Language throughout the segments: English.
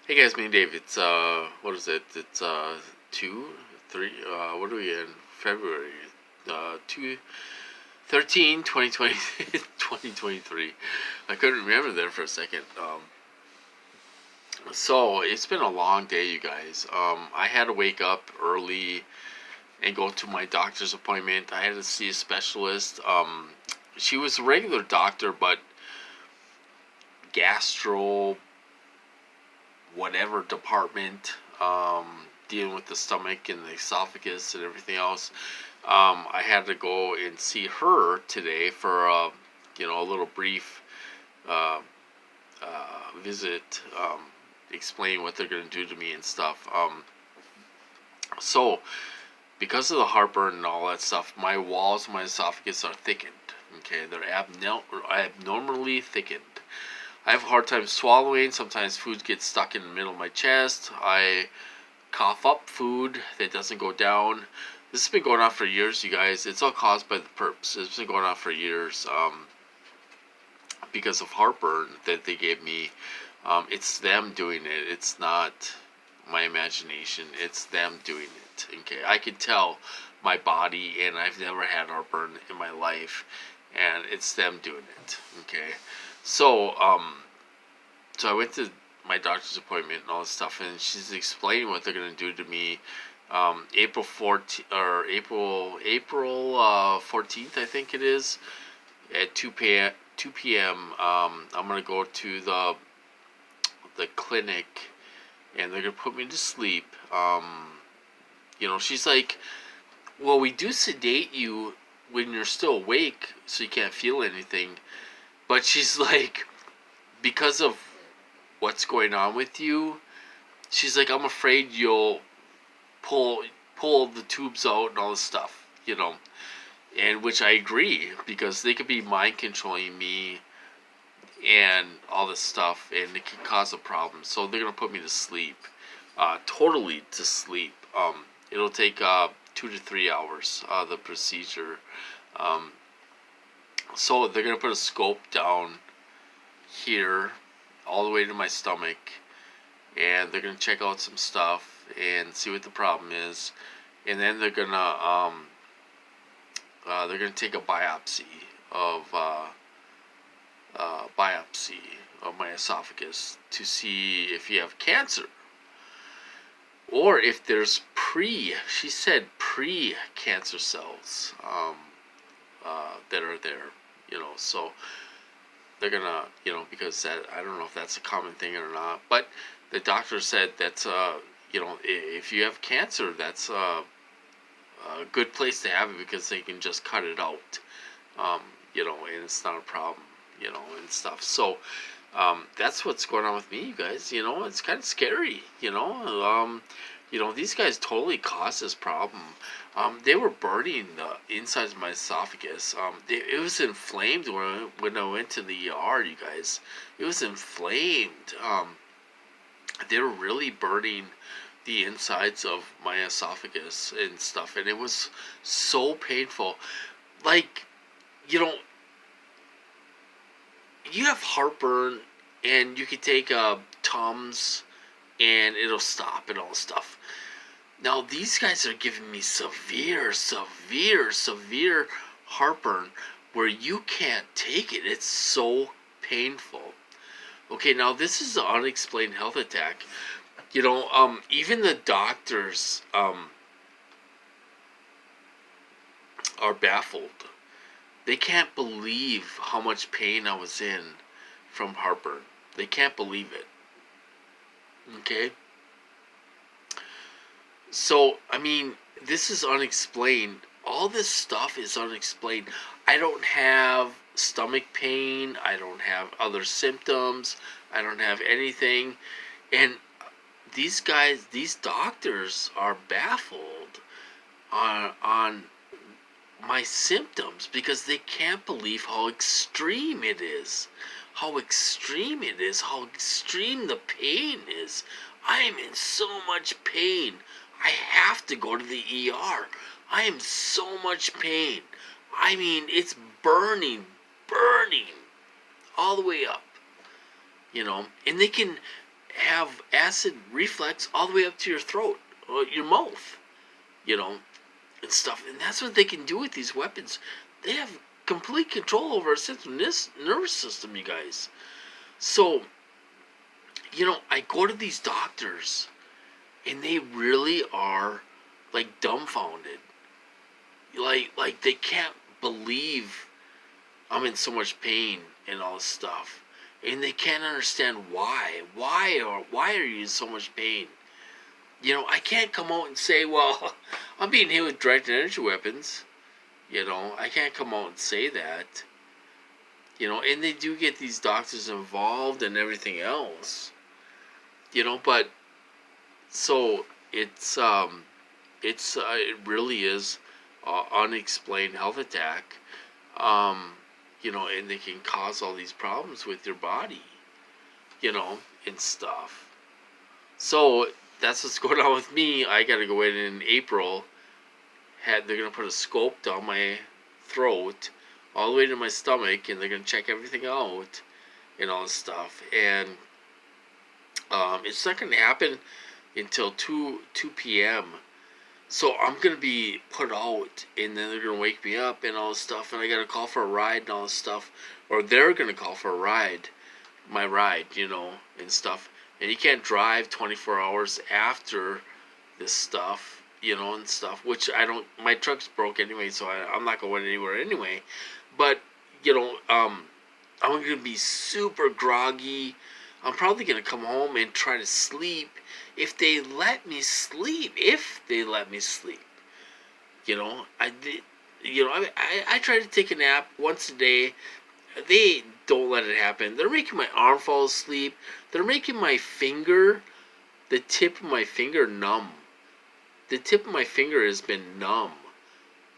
Hey guys, me and Dave. It's what is it? It's 2, 3. What are we in? February. 2, 13, 2020, 2023. I couldn't remember there for a second. So it's been a long day, you guys. I had to wake up early and go to my doctor's appointment. I had to see a specialist. She was a regular doctor, but gastro whatever department, dealing with the stomach and the esophagus and everything else. I had to go and see her today for a little brief uh, visit, explain what they're going to do to me and stuff. So because of the heartburn and all that stuff, my walls, my esophagus are thickened. Okay, they're abnormally thickened. I have a hard time swallowing. Sometimes food gets stuck in the middle of my chest. I cough up food that doesn't go down. This has been going on for years, you guys. It's all caused by the perps. It's been going on for years because of heartburn that they gave me. It's them doing it. It's not my imagination. It's them doing it. Okay, I can tell my body, and I've never had heartburn in my life, and it's them doing it. Okay, so so I went to my doctor's appointment and all this stuff, and she's explaining what they're gonna do to me. April 14th or April 14th, I think it is, at 2 p.m. 2 p.m. I'm gonna go to the clinic, and they're gonna put me to sleep. She's like, "Well, we do sedate you when you're still awake, so you can't feel anything." But she's like, because of what's going on with you, she's like, I'm afraid you'll pull pull the tubes out and all this stuff, and which I agree, because they could be mind controlling me and all this stuff, and it could cause a problem. So they're gonna put me to sleep, totally to sleep. It'll take 2 to 3 hours, the procedure. Um, so they're gonna put a scope down here, all the way to my stomach, and they're gonna check out some stuff and see what the problem is, and then they're gonna take a of uh, biopsy of my esophagus to see if you have cancer, or if there's she said pre-cancer cells, that are there, so they're gonna, because that, I don't know if that's a common thing or not, but the doctor said that's, if you have cancer, that's a good place to have it, because they can just cut it out, and it's not a problem, and stuff. So that's what's going on with me, you guys. It's kind of scary. These guys totally caused this problem. They were burning the insides of my esophagus. It was inflamed when I went to the ER, you guys. It was inflamed. They were really burning the insides of my esophagus and stuff, and it was so painful. Like, you know, you have heartburn, and you can take Tums, and it'll stop and all this stuff. Now these guys are giving me severe heartburn, where you can't take it. It's so painful. Okay, now this is an unexplained health attack. Even the doctors are baffled. They can't believe how much pain I was in from heartburn. They can't believe it. Okay? So, I mean, this is unexplained. All this stuff is unexplained. I don't have stomach pain. I don't have other symptoms. I don't have anything. And these doctors are baffled on my symptoms, because they can't believe how extreme it is. How extreme it is. How extreme the pain is. I am in so much pain. I have to go to the ER. I am so much pain. I mean, it's burning all the way up. And they can, have acid reflux all the way up to your throat, or your mouth, you know, and stuff. And that's what they can do with these weapons. They have complete control over our central nervous system, you guys. So, you know, I go to these doctors, and they really are like dumbfounded. Like they can't believe I'm in so much pain and all this stuff. And they can't understand why. Why are you in so much pain? You know, I can't come out and say, well, I'm being hit with directed energy weapons. You know, I can't come out and say that. You know, and they do get these doctors involved and everything else. You know, but so it really is unexplained health attack. You know, and they can cause all these problems with your body, you know, and stuff. So that's what's going on with me. I gotta go in April. They're gonna put a scope down my throat, all the way to my stomach, and they're gonna check everything out, and all this stuff. And it's not gonna happen until 2 p.m. So I'm going to be put out, and then they're going to wake me up and all this stuff, and I got to call for a ride and all this stuff. Or they're going to call for a ride, my ride, you know, and stuff. And you can't drive 24 hours after this stuff, you know, and stuff, which my truck's broke anyway, so I'm not going anywhere anyway. But, you know, I'm going to be super groggy. I'm probably going to come home and try to sleep. If they let me sleep, you know, I try to take a nap once a day. They don't let it happen. They're making my arm fall asleep. They're making my finger, the tip of my finger, numb. The tip of my finger has been numb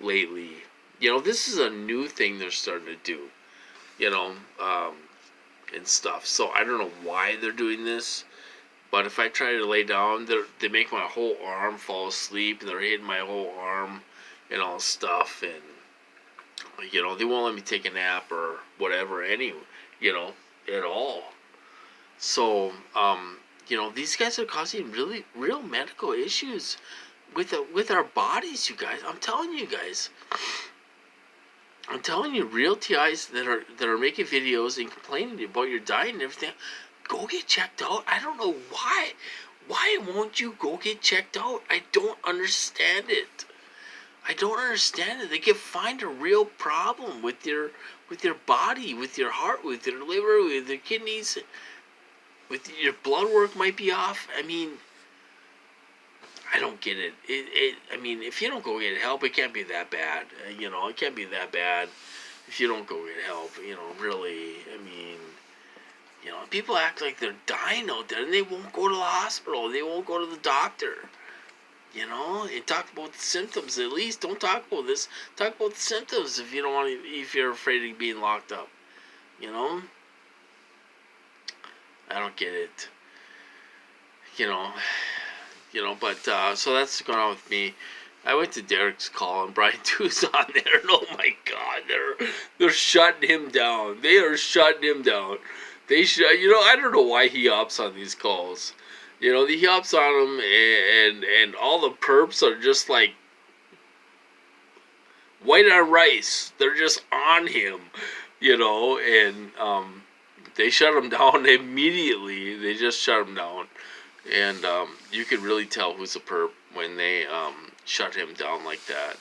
lately. You know, this is a new thing they're starting to do, you know, and stuff. So I don't know why they're doing this. But if I try to lay down, they make my whole arm fall asleep, and they're hitting my whole arm and all stuff, and, you know, they won't let me take a nap or whatever, you know, at all. So, you know, these guys are causing really real medical issues with our bodies, you guys. I'm telling you guys. I'm telling you, real TIs that are making videos and complaining about your diet and everything. Go get checked out. I don't know why. Why won't you go get checked out? I don't understand it. I don't understand it. They can find a real problem with your body, with your heart, with your liver, with your kidneys, with your blood work might be off. I mean, I don't get it. I mean, if you don't go get help, it can't be that bad. You know, it can't be that bad if you don't go get help. You know, really. I mean, you know, people act like they're dying out there, and they won't go to the hospital. They won't go to the doctor. You know, and talk about the symptoms at least. Don't talk about this. Talk about the symptoms if you don't want to, if you're afraid of being locked up. You know, I don't get it. You know, but so that's going on with me. I went to Derek's call, and Brian 2's on there, and oh my God, they're shutting him down. They are shutting him down. You know, I don't know why he hops on these calls. You know, he hops on them, and all the perps are just like white on rice. They're just on him, you know, and they shut him down immediately. They just shut him down, and you can really tell who's a perp when they shut him down like that,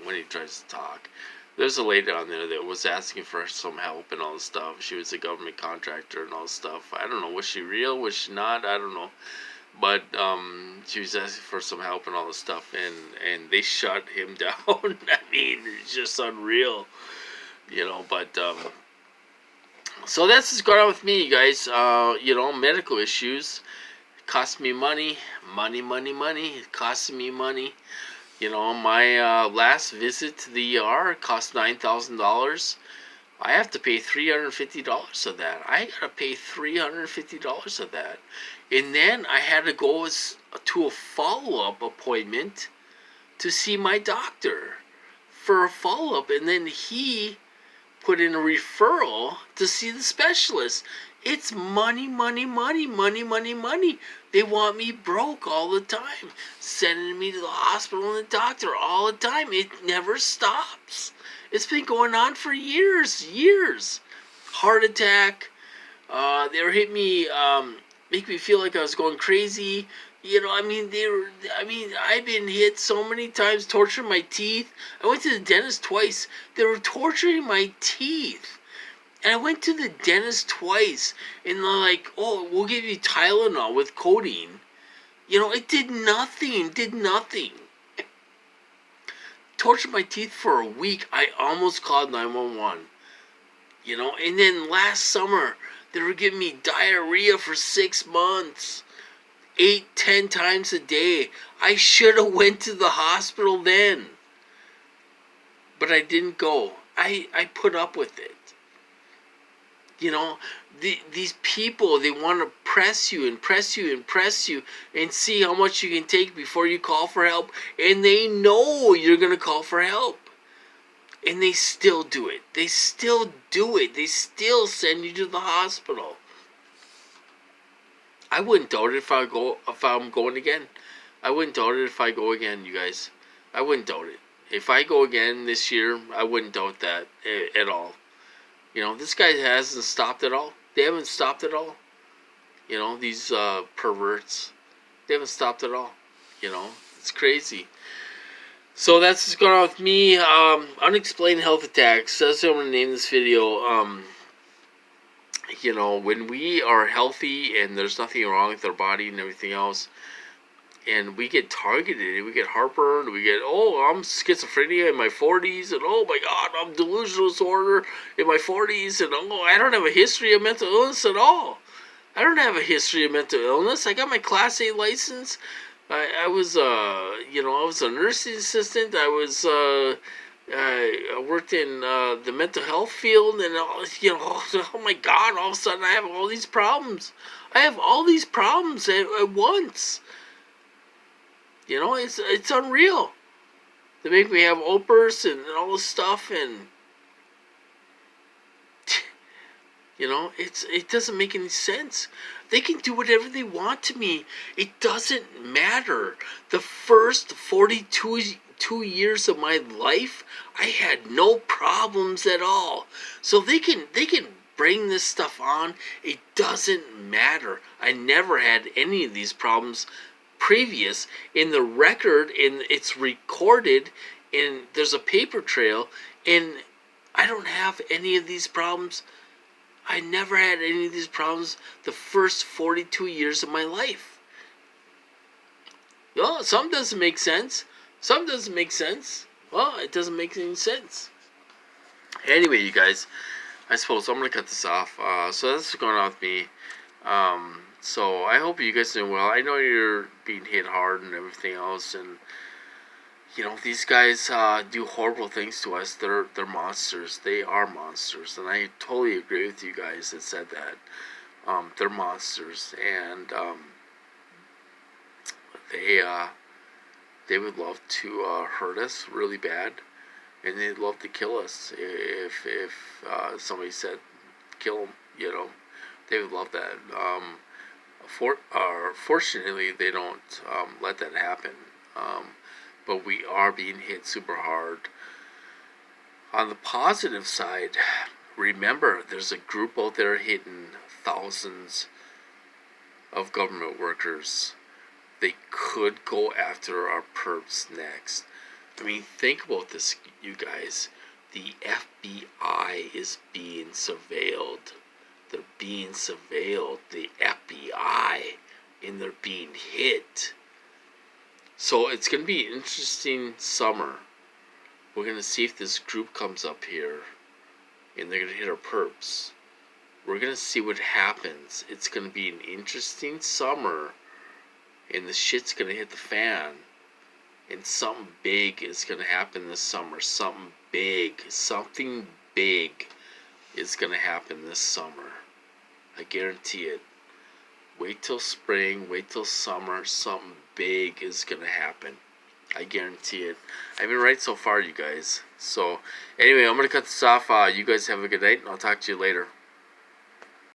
when he tries to talk. There's a lady on there that was asking for some help and all this stuff. She was a government contractor and all this stuff. I don't know, was she real? Was she not? I don't know. But she was asking for some help and all this stuff, and they shut him down. I mean, it's just unreal, you know. But so that's what's going on with me, you guys. You know, medical issues cost me money. It costs me money. You know, my last visit to the ER cost $9,000. I have to pay $350 of that. I gotta pay $350 of that. And then I had to go to a follow-up appointment to see my doctor for a follow-up. And then he put in a referral to see the specialist. It's money, money, money, money, money, money. They want me broke all the time, sending me to the hospital and the doctor all the time. It never stops. It's been going on for years, years. Heart attack. They were hitting me, make me feel like I was going crazy. You know, I mean, I've been hit so many times, torturing my teeth. I went to the dentist twice. They were torturing my teeth. And I went to the dentist twice, and they're like, "Oh, we'll give you Tylenol with codeine." You know, it did nothing. Did nothing. Tortured my teeth for a week. I almost called 911. You know, and then last summer they were giving me diarrhea for 6 months, 8, 10 times a day. I should have went to the hospital then, but I didn't go. I put up with it. You know, these people, they want to press you and press you and press you and see how much you can take before you call for help. And they know you're going to call for help. And they still do it. They still do it. They still send you to the hospital. I wouldn't doubt it if I'm going again. I wouldn't doubt it if I go again, you guys. I wouldn't doubt it. If I go again this year, I wouldn't doubt that at all. You know, this guy hasn't stopped at all. They haven't stopped at all. You know, these perverts. They haven't stopped at all. You know, it's crazy. So that's what's going on with me. Unexplained health attacks. That's what I'm going to name this video. You know, when we are healthy and there's nothing wrong with our body and everything else, and we get targeted, and we get heartburn, we get, oh, I'm schizophrenia in my 40s, and oh my God, I'm delusional disorder in my 40s, and oh, I don't have a history of mental illness at all. I don't have a history of mental illness. I got my Class A license. I was, you know, I was a nursing assistant. I worked in the mental health field, and you know, oh my God, all of a sudden I have all these problems. I have all these problems at once. You know, it's unreal. They make me have opers and all this stuff, and you know, it doesn't make any sense. They can do whatever they want to me. It doesn't matter. The first 42 years of my life, I had no problems at all. So they can bring this stuff on. It doesn't matter. I never had any of these problems previous in the record, and it's recorded, and there's a paper trail, and I don't have any of these problems. I never had any of these problems the first 42 years of my life. Well, some doesn't make sense. Some doesn't make sense. Well, it doesn't make any sense. Anyway, you guys, I suppose I'm going to cut this off. So that's what's going on with me. So I hope you guys are doing well. I know you're being hit hard and everything else, and you know, these guys do horrible things to us. They're monsters. They are monsters, and I totally agree with you guys that said that. They're monsters, and they would love to hurt us really bad, and they'd love to kill us if somebody said kill them. You know, they would love that. Fortunately, they don't let that happen. But we are being hit super hard. On the positive side, remember, there's a group out there hitting thousands of government workers. They could go after our perps next. I mean, think about this, you guys. The FBI is being surveilled. They're being surveilled. The FBI. And they're being hit. So it's going to be an interesting summer. We're going to see if this group comes up here and they're going to hit our perps. We're going to see what happens. It's going to be an interesting summer, and the shit's going to hit the fan, and something big is going to happen this summer. Something big is going to happen this summer. I guarantee it. Wait till spring, wait till summer, something big is going to happen. I guarantee it. I've been right so far, you guys. So, anyway, I'm going to cut this off. You guys have a good night, and I'll talk to you later.